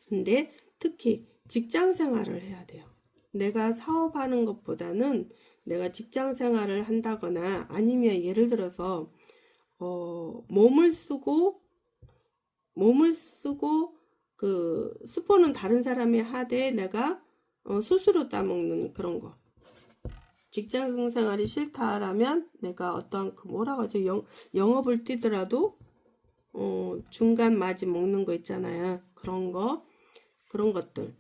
근데 특히 직장 생활을 해야 돼요. 내가 사업하는 것보다는 내가 직장 생활을 한다거나 아니면 예를 들어서 몸을 쓰고 그 스포는 다른 사람이 하되 내가 스스로 따먹는 그런 거. 직장 생활이 싫다라면 내가 어떤 그 뭐라고 하죠? 영업을 뛰더라도 중간 마지 먹는 거 있잖아요. 그런 것들.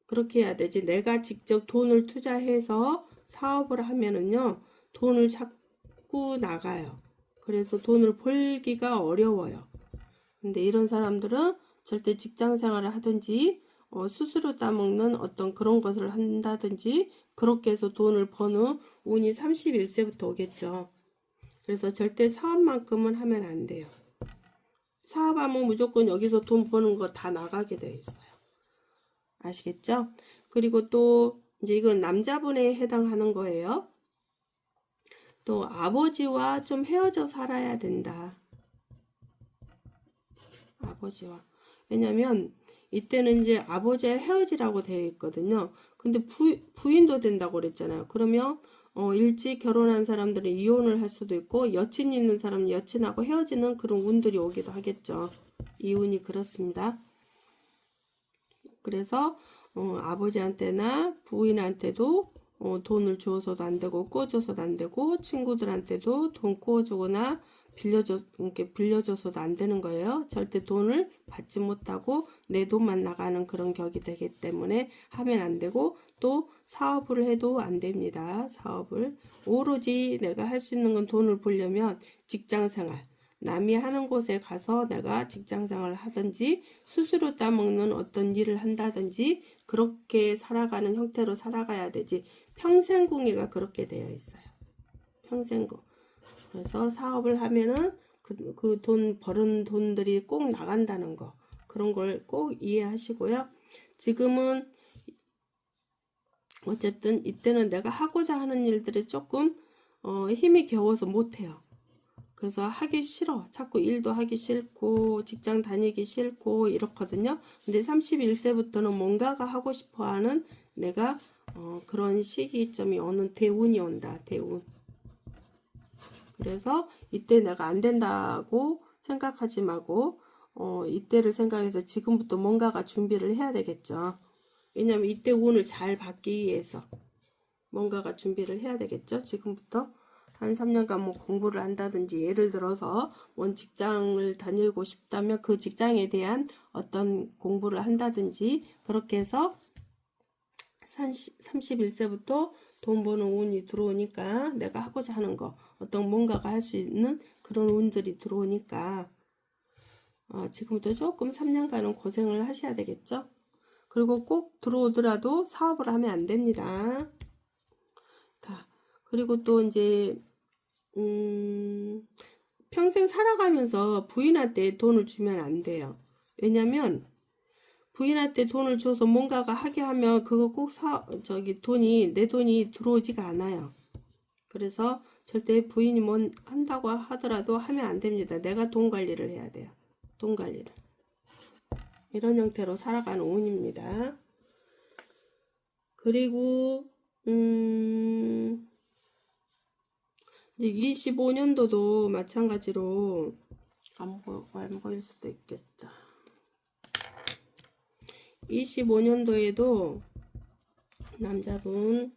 그렇게 해야 되지. 내가 직접 돈을 투자해서 사업을 하면은요, 돈을 자꾸 나가요. 그래서 돈을 벌기가 어려워요. 근데 이런 사람들은 절대 직장 생활을 하든지 스스로 따먹는 어떤 그런 것을 한다든지 그렇게 해서 돈을 버는 운이 31세부터 오겠죠. 그래서 절대 사업만큼은 하면 안 돼요. 사업하면 무조건 여기서 돈 버는 거 다 나가게 되어 있어요. 아시겠죠? 그리고 또 이제 이건 남자분에 해당하는 거예요. 또 아버지와 좀 헤어져 살아야 된다. 아버지와. 왜냐면 이때는 이제 아버지와 헤어지라고 되어 있거든요. 근데 부인도 된다고 그랬잖아요. 그러면 일찍 결혼한 사람들은 이혼을 할 수도 있고 여친 있는 사람은 여친하고 헤어지는 그런 운들이 오기도 하겠죠. 이 운이 그렇습니다. 그래서 아버지한테나 부인한테도 돈을 주어서도 안 되고 꾸어줘서도 안 되고 친구들한테도 돈 꾸어주거나 이렇게 빌려줘서도 안 되는 거예요. 절대 돈을 받지 못하고 내 돈만 나가는 그런 격이 되기 때문에 하면 안 되고 또 사업을 해도 안 됩니다. 사업을 오로지 내가 할 수 있는 건 돈을 벌려면 직장 생활 남이 하는 곳에 가서 내가 직장 생활을 하든지 스스로 따먹는 어떤 일을 한다든지 그렇게 살아가는 형태로 살아가야 되지. 평생궁예가 그렇게 되어 있어요. 평생궁. 그래서 사업을 하면은 그 돈 버는 돈들이 꼭 나간다는 거. 그런 걸 꼭 이해하시고요. 지금은 어쨌든 이때는 내가 하고자 하는 일들이 조금 힘이 겨워서 못해요. 그래서 하기 싫어. 자꾸 일도 하기 싫고 직장 다니기 싫고 이렇거든요. 근데 31세부터는 뭔가가 하고 싶어하는 내가 그런 시기점이 오는 대운이 온다. 대운. 그래서 이때 내가 안 된다고 생각하지 말고 이때를 생각해서 지금부터 뭔가가 준비를 해야 되겠죠. 왜냐면 이때 운을 잘 받기 위해서 뭔가가 준비를 해야 되겠죠. 지금부터 한 3년간 뭐 공부를 한다든지 예를 들어서 원 직장을 다니고 싶다면 그 직장에 대한 어떤 공부를 한다든지 그렇게 해서 31세부터 돈 버는 운이 들어오니까 내가 하고자 하는 거 어떤 뭔가가 할 수 있는 그런 운들이 들어오니까 지금부터 조금 3년간은 고생을 하셔야 되겠죠. 그리고 꼭 들어오더라도 사업을 하면 안 됩니다. 그리고 또 이제 평생 살아가면서 부인한테 돈을 주면 안 돼요. 왜냐면 부인한테 돈을 줘서 뭔가가 하게 하면 그거 꼭 내 돈이 들어오지가 않아요. 그래서 절대 부인이 뭐 한다고 하더라도 하면 안 됩니다. 내가 돈 관리를 해야 돼요. 돈 관리를. 이런 형태로 살아가는 운입니다. 그리고 이제 25년도도 마찬가지로 안 보일 수도 있겠다. 25년도에도 남자분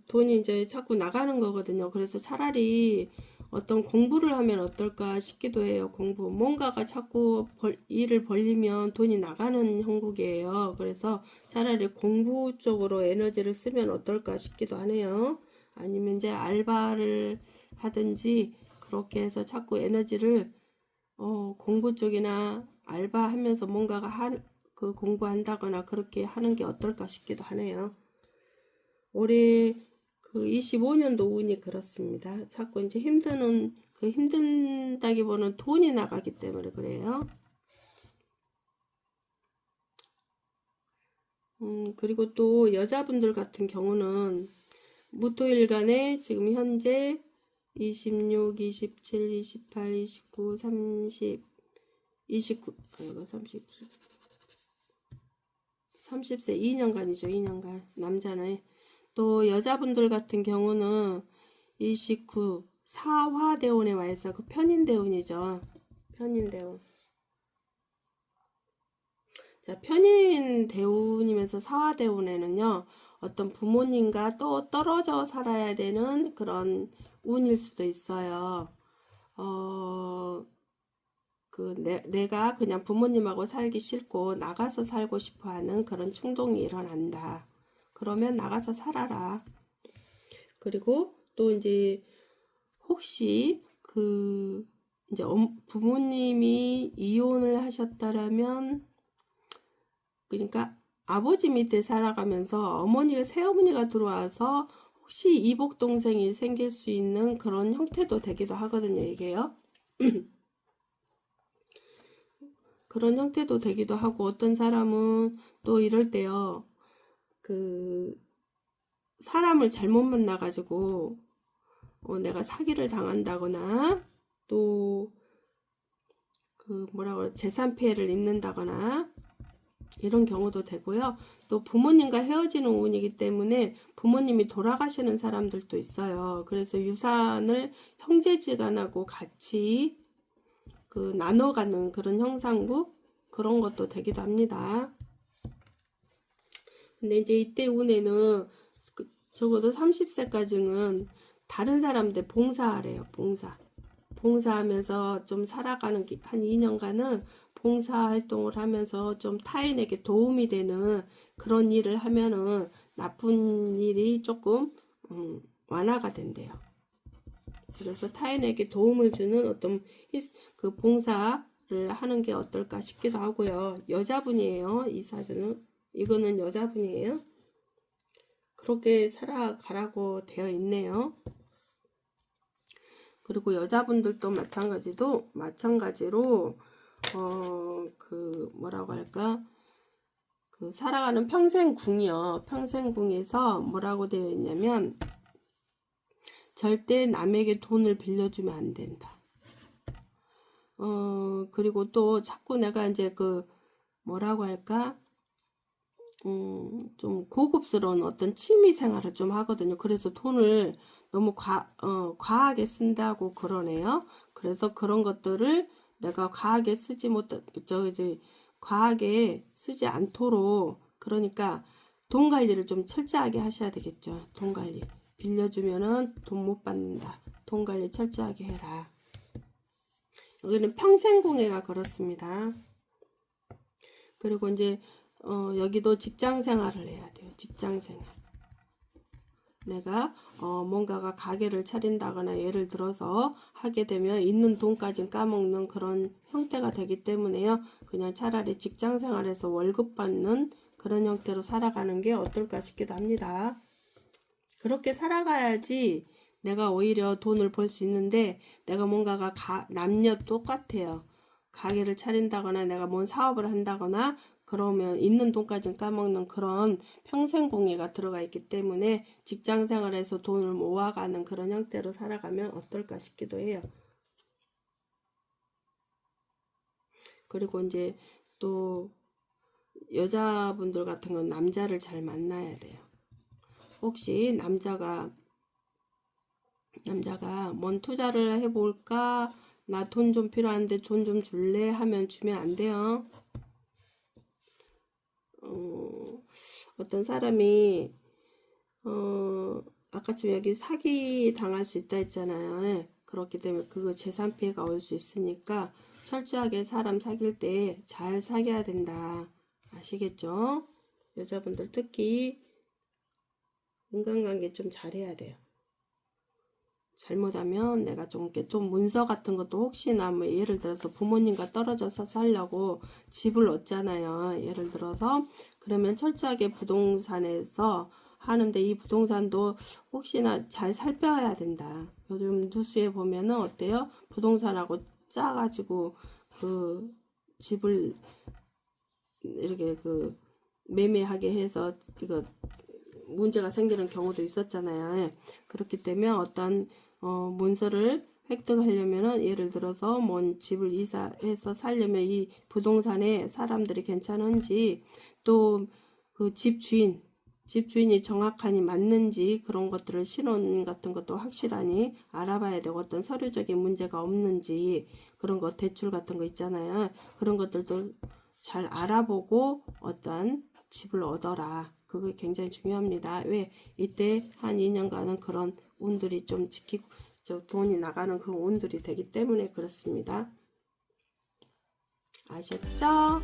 돈이 이제 자꾸 나가는 거거든요. 그래서 차라리 어떤 공부를 하면 어떨까 싶기도 해요. 공부. 뭔가가 자꾸 일을 벌리면 돈이 나가는 형국이에요. 그래서 차라리 공부 쪽으로 에너지를 쓰면 어떨까 싶기도 하네요. 아니면 이제 알바를 하든지 그렇게 해서 자꾸 에너지를 공부 쪽이나 알바하면서 뭔가가 그 공부한다거나 그렇게 하는 게 어떨까 싶기도 하네요. 올해 그 25년도 운이 그렇습니다. 자꾸 이제 힘든다기보다는 돈이 나가기 때문에 그래요. 그리고 또 여자분들 같은 경우는 무토일간에 지금 현재 26, 27, 28, 29, 30, 29, 아이고 30세 2년간이죠. 2년간 남자는. 또 여자분들 같은 경우는 29 사화대운에 와 있어. 그 편인대운이죠. 편인대운. 자, 편인대운이면서 사화대운에는요. 어떤 부모님과 또 떨어져 살아야 되는 그런 운일 수도 있어요. 내가 그냥 부모님하고 살기 싫고 나가서 살고 싶어 하는 그런 충동이 일어난다. 그러면 나가서 살아라. 그리고 또 이제 혹시 이제 부모님이 이혼을 하셨다라면, 그러니까 아버지 밑에 살아가면서 새어머니가 들어와서 혹시 이복 동생이 생길 수 있는 그런 형태도 되기도 하거든요, 이게요. 그런 형태도 되기도 하고, 어떤 사람은 또 이럴 때요, 사람을 잘못 만나가지고 내가 사기를 당한다거나 또 재산 피해를 입는다거나 이런 경우도 되고요. 또 부모님과 헤어지는 운이기 때문에 부모님이 돌아가시는 사람들도 있어요. 그래서 유산을 형제지간하고 같이 나눠가는 그런 형상국 그런 것도 되기도 합니다. 근데 이제 이때 운에는 적어도 30세까지는 다른 사람들 봉사하래요. 봉사하면서 좀 살아가는 한 2년간은 봉사활동을 하면서 좀 타인에게 도움이 되는 그런 일을 하면은 나쁜 일이 조금 완화가 된대요. 그래서 타인에게 도움을 주는 어떤 그 봉사를 하는 게 어떨까 싶기도 하고요. 여자분이에요. 이 사주는. 이거는 여자분이에요. 그렇게 살아가라고 되어 있네요. 그리고 여자분들도 마찬가지로 뭐라고 할까? 살아가는 평생궁이요. 평생궁에서 뭐라고 되어 있냐면 절대 남에게 돈을 빌려주면 안 된다. 그리고 또 자꾸 내가 이제 뭐라고 할까? 좀 고급스러운 어떤 취미 생활을 좀 하거든요. 그래서 돈을 너무 과하게 쓴다고 그러네요. 그래서 그런 것들을 내가 과하게 과하게 쓰지 않도록, 그러니까 돈 관리를 좀 철저하게 하셔야 되겠죠. 돈 관리. 빌려주면은 돈 못 받는다. 돈 관리 철저하게 해라. 여기는 평생공예가 그렇습니다. 그리고 이제 여기도 직장 생활을 해야 돼요. 직장 생활. 내가 뭔가가 가게를 차린다거나 예를 들어서 하게 되면 있는 돈까지 까먹는 그런 형태가 되기 때문에요. 그냥 차라리 직장 생활에서 월급 받는 그런 형태로 살아가는 게 어떨까 싶기도 합니다. 그렇게 살아가야지 내가 오히려 돈을 벌 수 있는데, 내가 뭔가가 남녀 똑같아요. 가게를 차린다거나 내가 뭔 사업을 한다거나 그러면 있는 돈까지 까먹는 그런 평생공예가 들어가 있기 때문에 직장 생활에서 돈을 모아가는 그런 형태로 살아가면 어떨까 싶기도 해요. 그리고 이제 또 여자분들 같은 건 남자를 잘 만나야 돼요. 혹시 남자가 뭔 투자를 해볼까? 나 돈 좀 필요한데 돈 좀 줄래? 하면 주면 안 돼요. 어떤 사람이 아까쯤 여기 사기 당할 수 있다 했잖아요. 그렇기 때문에 그거 재산 피해가 올 수 있으니까 철저하게 사람 사귈 때 잘 사귀어야 된다. 아시겠죠? 여자분들 특히 인간관계 좀 잘해야 돼요. 잘못하면 내가 좀 이렇게 또 문서 같은 것도 혹시나 뭐 예를 들어서 부모님과 떨어져서 살려고 집을 얻잖아요. 예를 들어서 그러면 철저하게 부동산에서 하는데 이 부동산도 혹시나 잘 살펴야 된다. 요즘 뉴스에 보면은 어때요? 부동산하고 짜가지고 그 집을 이렇게 그 매매하게 해서 이거 문제가 생기는 경우도 있었잖아요. 그렇기 때문에 어떤 문서를 획득하려면은 예를 들어서 뭔 집을 이사해서 살려면 이 부동산에 사람들이 괜찮은지 또 그 집주인이 정확하니 맞는지 그런 것들을 신원 같은 것도 확실하니 알아봐야 되고 어떤 서류적인 문제가 없는지 그런 거 대출 같은 거 있잖아요. 그런 것들도 잘 알아보고 어떠한 집을 얻어라. 그게 굉장히 중요합니다. 왜 이때 한 2년간은 그런 운들이 좀 지키고 돈이 나가는 그런 운들이 되기 때문에 그렇습니다. 아셨죠?